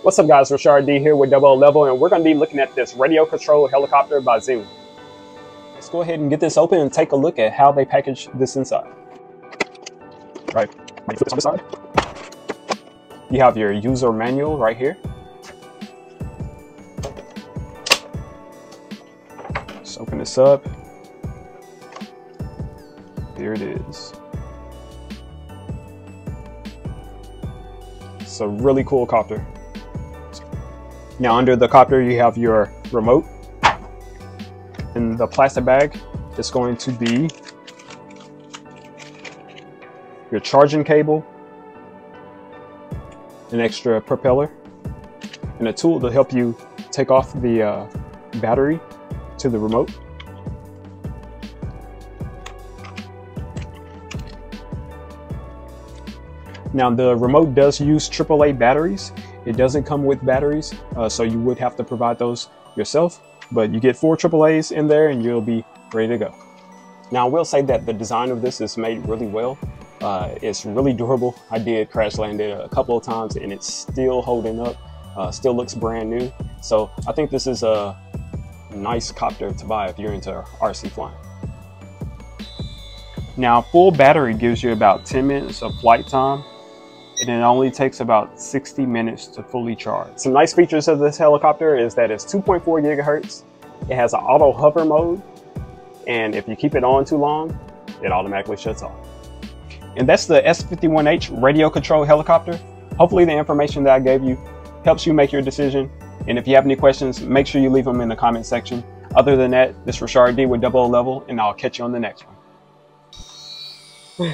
What's up guys, Rashard D here with Double Level, and we're going to be looking at this radio controlled helicopter by SYMA. Let's go ahead and get this open and take a look at how they package this inside. Right, flip this on this side. You have your user manual right here. Let's open this up. Here it is. It's a really cool copter. Now under the copter you have your remote. In the plastic bag is going to be your charging cable, an extra propeller, and a tool to help you take off the battery to the remote. Now the remote does use AAA batteries. It doesn't come with batteries, so you would have to provide those yourself, but you get 4 AAAs in there and you'll be ready to go. Now I will say that the design of this is made really well. It's really durable. I did crash land it a couple of times and it's still holding up, still looks brand new. So I think this is a nice copter to buy if you're into RC flying. Now full battery gives you about 10 minutes of flight time, and it only takes about 60 minutes to fully charge. Some nice features of this helicopter is that it's 2.4 gigahertz. It has an auto hover mode, and if you keep it on too long, it automatically shuts off. And that's the S51H radio controlled helicopter. Hopefully the information that I gave you helps you make your decision. And if you have any questions, make sure you leave them in the comment section. Other than that, this is Rashard D with Double Level, and I'll catch you on the next one.